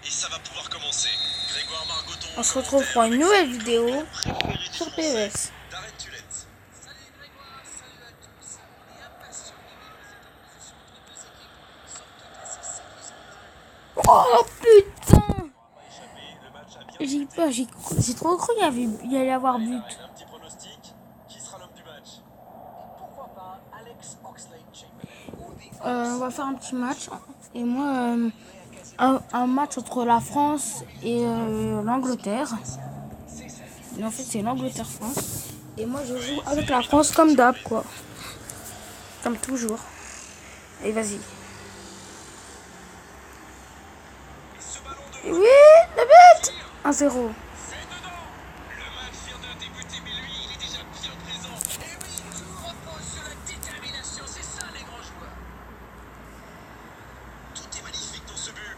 Et ça va pouvoir commencer. Grégoire Margoton. On se retrouve pour une nouvelle vidéo sur PES. Darren Tulette. Oh putain! Le match a bien J'ai peur, j'ai trop cru qu'il y allait avoir but. un petit pronostic. Qui sera l'homme du match? Pourquoi pas Alex Oxlade-Chamberlain? On va faire un petit match. Et moi, un match entre la France et l'Angleterre. Mais en fait, c'est l'Angleterre-France. Et moi, je joue avec la France comme d'hab, quoi. Comme toujours. Et vas-y. Et oui, le but 1-0. C'est dedans. Le match vient de débuter, mais lui, il est déjà bien présent. Et oui, tout repose sur la détermination. C'est ça, les grands joueurs. Tout est magnifique dans ce but.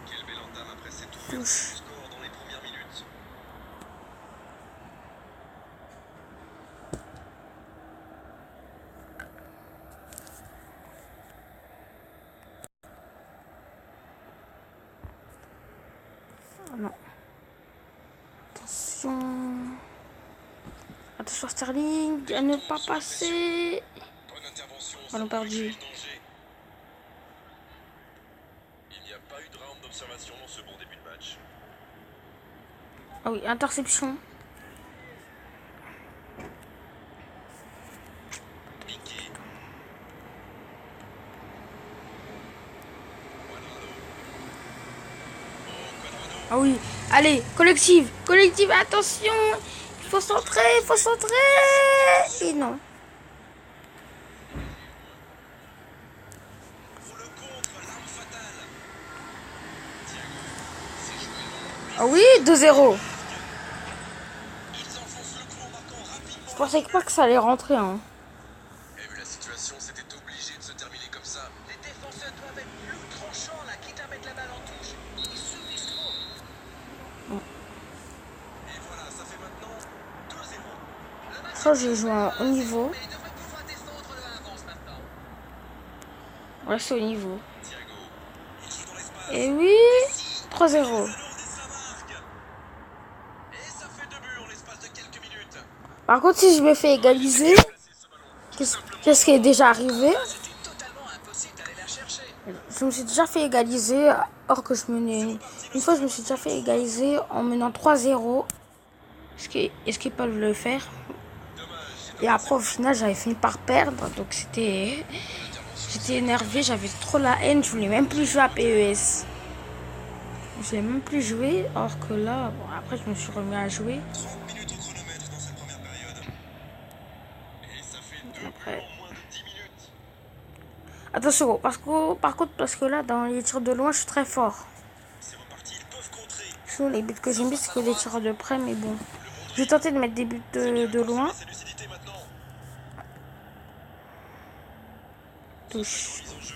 Quelle belle entame après cette ouverture du score dans les premières minutes. Oh non. Attention. Attention Sterling, à ne pas passer. Bonne intervention. Ballon perdu. Le danger. Il n'y a pas eu de round d'observation dans ce bon début de match. Ah oui, interception. Piqué. Ah oui, allez, collective, attention. Il faut centrer. Et non. Pour le contre, l'arme fatale. Ah oui, 2-0. Ils enfoncent le clou en marquant rapidement. Je pensais pas que ça allait rentrer, hein. Et vu la situation, c'était obligé de se terminer comme ça. Les défenseurs doivent être plus tranchants là, quitte à mettre la balle en touche. Ils subissent trop. Et voilà, ça fait maintenant 2-0. Le match Je crois que je joue à haut niveau. mais il devrait pouvoir défendre le avance maintenant. Ouais, c'est au niveau. Thiago, il joue dans l'espace. Et oui, 3-0. Alors dès sa marque. Et ça fait 2 buts en l'espace de quelques minutes. Par contre, si je me fais égaliser, Placer ce ballon. qu'est-ce qui est déjà arrivé? C'était totalement impossible d'aller la chercher. Je me suis déjà fait égaliser, or que je menais. Une fois, je me suis déjà fait égaliser en menant 3-0. Est-ce qu'ils peuvent le faire? Et après, au final, j'avais fini par perdre. Donc, j'étais énervée, j'avais trop la haine. Je voulais même plus jouer à PES. Je voulais même plus jouer. Or que là, bon, après, je me suis remis à jouer. 30 minutes au chronomètre dans cette première période. Et ça fait 2 buts Après. en moins de 10 minutes. Attention, par contre, parce que là, dans les tirs de loin, je suis très fort. C'est reparti, ils peuvent contrer. Les buts que j'aime bien, c'est que les tirs de près, mais bon. Je vais tenter de mettre des buts de loin. C'est lucidité maintenant. Touche. Mise en jeu.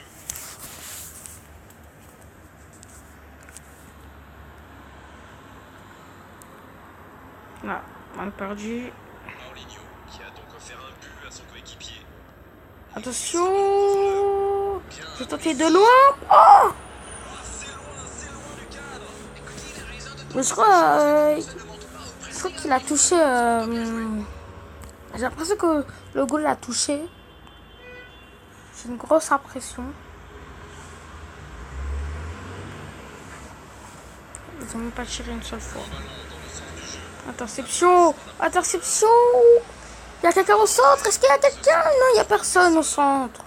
Là, on a perdu. Paulinho, qui a donc offert un but à son coéquipier. Attention. J'ai tenté de loin. Oh, C'est loin du cadre. Écoutez, il a raison de mais je crois qu'il a touché. J'ai l'impression que le goal l'a touché. C'est une grosse impression. Ils ont même pas tiré une seule fois. Interception. Interception. Il y a quelqu'un au centre. Est-ce qu'il y a quelqu'un? Non, il n'y a personne au centre.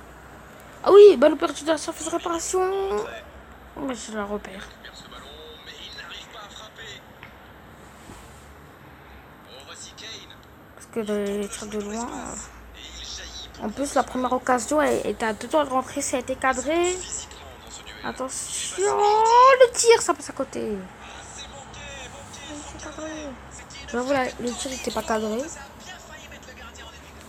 Ah oui, balle perdue de la surface de réparation. Mais je la repère. Il perd ce ballon, mais il n'arrive pas à frapper. Oh, voici Kane. Parce que les tirs de loin. Et il jaillit En plus, la première occasion était à 2 doigts de rentrer. Ça a été cadré. physiquement dans ce duel. Attention. Le tir, ça passe à côté. C'est manqué, C'est sans cadré. cadrer. C'était une J'avoue, le tir n'était pas cadré. Ça a bien failli mettre le gardien en difficulté.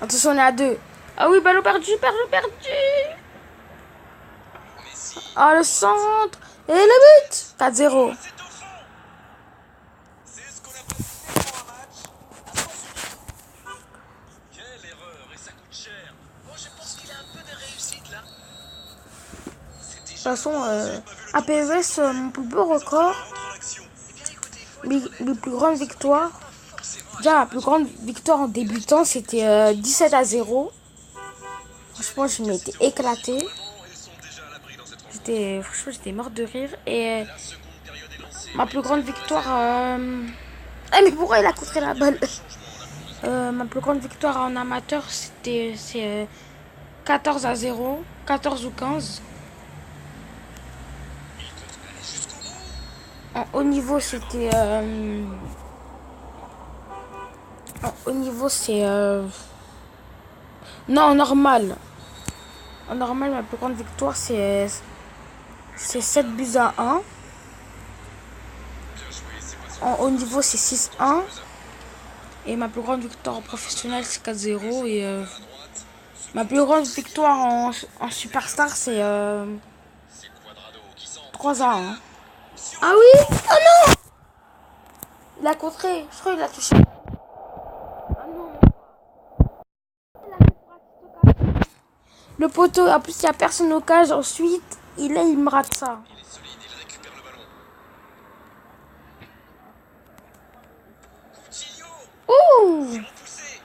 Attention, on est à 2. Ah oui, ballon perdu. Messi, Ah, le centre. Et le but. 4-0. c'est au fond. C'est ce qu'on appelle finalement un match à sens unique. Quelle toute façon, à PES, mon plus beau record, mes plus grandes victoires. Déjà, ma plus grande victoire en débutant, c'était 17-0. Franchement, je m'étais éclatée. Franchement, j'étais morte de rire. Et ma plus grande victoire... mais pourquoi il a contré la balle? Ma plus grande victoire en amateur, c'est 14-0. 14 ou 15. En haut niveau, c'était... en haut niveau, c'est... Non, en normal. En normal, ma plus grande victoire, c'est 7-1. En haut niveau, c'est 6-1. Et ma plus grande victoire en professionnel, c'est 4-0. Et ma plus grande victoire en superstar, c'est 3-1. Ah oui? Oh non! Il a contré. Je crois qu'il a touché. Ah non. Le poteau, en plus, il n'y a personne au cage. Ensuite, il me rate ça. Il est solide, il récupère le ballon. Coutinho! Ouh! Il est repoussé.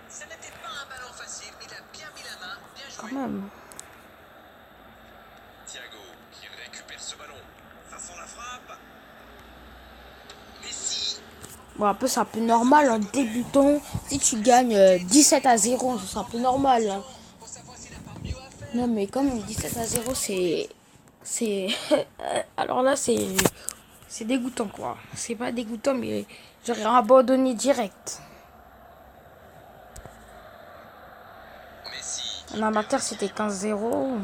Ça n'était pas un ballon facile, mais il a bien mis la main, bien joué. Quand même. Thiago qui récupère ce ballon. Ça sent la frappe. Messi. Bon, un peu, c'est un peu normal en débutant. Si tu gagnes 17-0, c'est un peu normal. Hein. Pour savoir s'il a pas mieux à faire. Non, mais comme 17-0, c'est... Alors là, c'est dégoûtant, quoi. C'est pas dégoûtant, mais j'aurais abandonné direct. Messi. En amateur, c'était 15-0.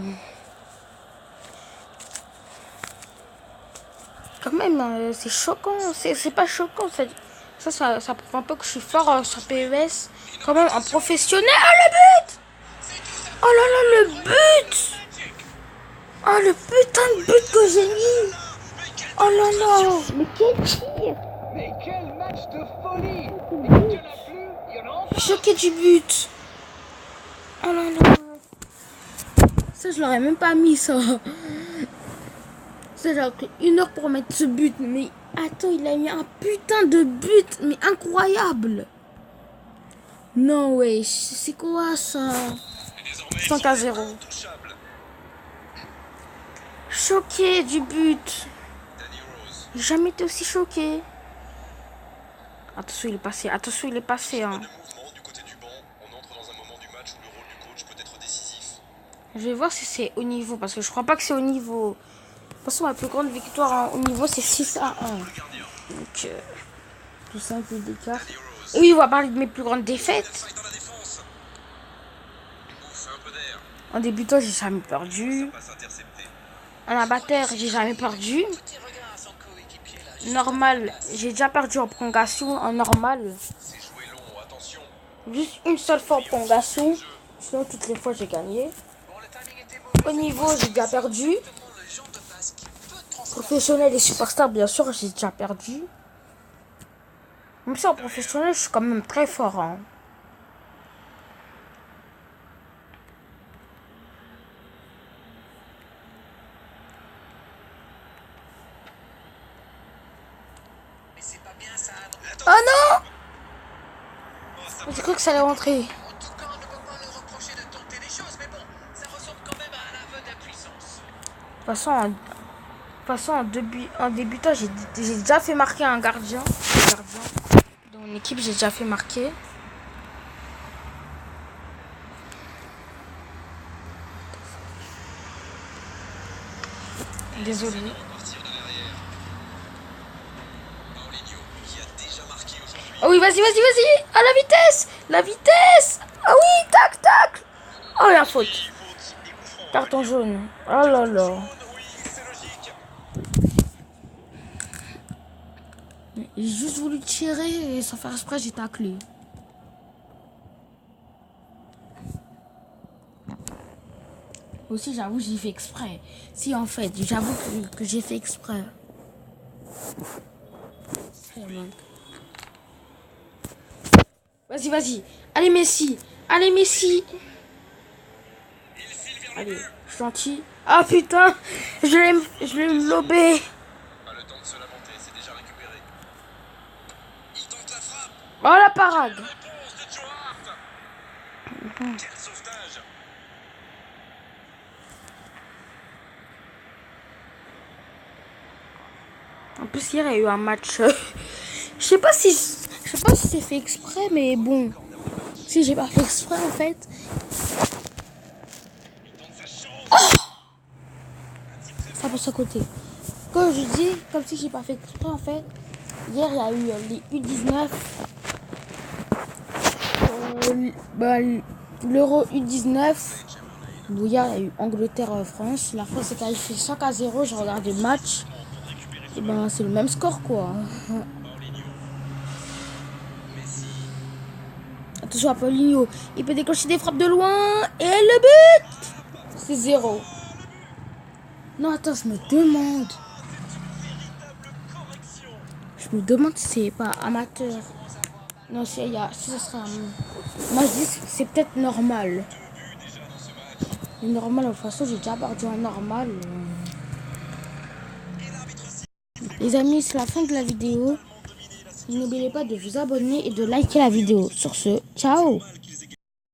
Quand même, c'est choquant. C'est pas choquant. Ça prouve un peu que je suis fort sur PES. Quand même, en professionnel. Ah, le but! Oh là là, le but! Oh, le putain de but que j'ai mis! Oh là là! Mais quel tir! Mais quel match de folie! Et quand il n'y en a plus, il y en a encore. Choqué du but! Oh là là! Ça, je l'aurais même pas mis, ça! Ça, j'ai pris 1 heure pour mettre ce but. Mais attends, il a mis un putain de but! Mais incroyable! Non, ouais, c'est quoi ça? 5-0. Touchable. Choqué du but. Danny Rose. J'ai jamais été aussi choqué. Attention, il est passé. Attention, il est passé. Hein. De mouvement du côté du banc. On entre dans un moment du match où le rôle du coach peut être décisif. Je vais voir si c'est au niveau. Parce que je crois pas que c'est au niveau. De toute façon, ma plus grande victoire au niveau, c'est 6-1. Donc, tout ça, un peu d'écart. Et oui, on va parler de mes plus grandes défaites. Dans la défense. Ouf, un peu d'air. En débutant, j'ai jamais perdu. Passe interceptée. En amateur, j'ai jamais perdu. Petit regard à son coéquipier là. Normal, j'ai déjà perdu en prolongation. En normal, C'est joué long, attention. juste une seule fois en prolongation. Sinon, toutes les fois, j'ai gagné. Bon, le timing était Au mauvais. niveau, j'ai déjà perdu. Exactement le genre de passe qui peut transformer. Professionnel et superstar, bien sûr, j'ai déjà perdu. Même si en professionnel, je suis quand même très fort. Hein. Mais c'est pas bien ça. Oh non! J'ai cru que ça allait rentrer. En tout cas, on ne peut pas leur reprocher de tenter des choses, mais bon, ça ressemble quand même à un aveu d'impuissance. De toute façon, en débutant, j'ai déjà fait marquer un gardien. Dans mon équipe, j'ai déjà fait marquer. Désolé. Partir de derrière. Paulinho, qui a déjà marqué aujourd'hui. Oh oui, vas-y, vas-y, vas-y! À la vitesse! La vitesse! Ah oui, tac, tac! Oh, la faute. Faute et coup franc. Carton jaune. Oh là là. Oui, c'est logique. J'ai juste voulu tirer et sans faire exprès, j'ai taclé. Aussi, j'avoue, j'ai fait exprès. Si, en fait, j'avoue que j'ai fait exprès. Vas-y, vas-y. Allez, Messi. Allez, Messi. Il file vers Allez, gentil. Ah putain, je l'ai me lober. Pas le temps de se lamenter, c'est déjà récupéré. Il tente la frappe. Oh la parade. Réponse de Joe Hart. Quel sauvetage. En plus hier il y a eu un match. Je sais pas si c'est fait exprès, mais bon. Si j'ai pas fait exprès en fait. Ça passe à côté. Comme je dis, comme si j'ai pas fait exprès en fait. Hier il y a eu les U19. L'Euro U19. Bon, hier il y a eu Angleterre-France. La France s'est qualifiée 5-0. J'ai regardé le match. Et ben c'est le même score quoi. Attention à Paulinho. Il peut déclencher des frappes de loin. Et le but, c'est 0. Non, attends, je me demande si c'est pas amateur. Non, si ça sera. Moi, je dis c'est peut-être normal. Mais normal, de toute façon, j'ai déjà perdu un normal. Les amis, c'est la fin de la vidéo. N'oubliez pas de vous abonner et de liker la vidéo. Sur ce, ciao!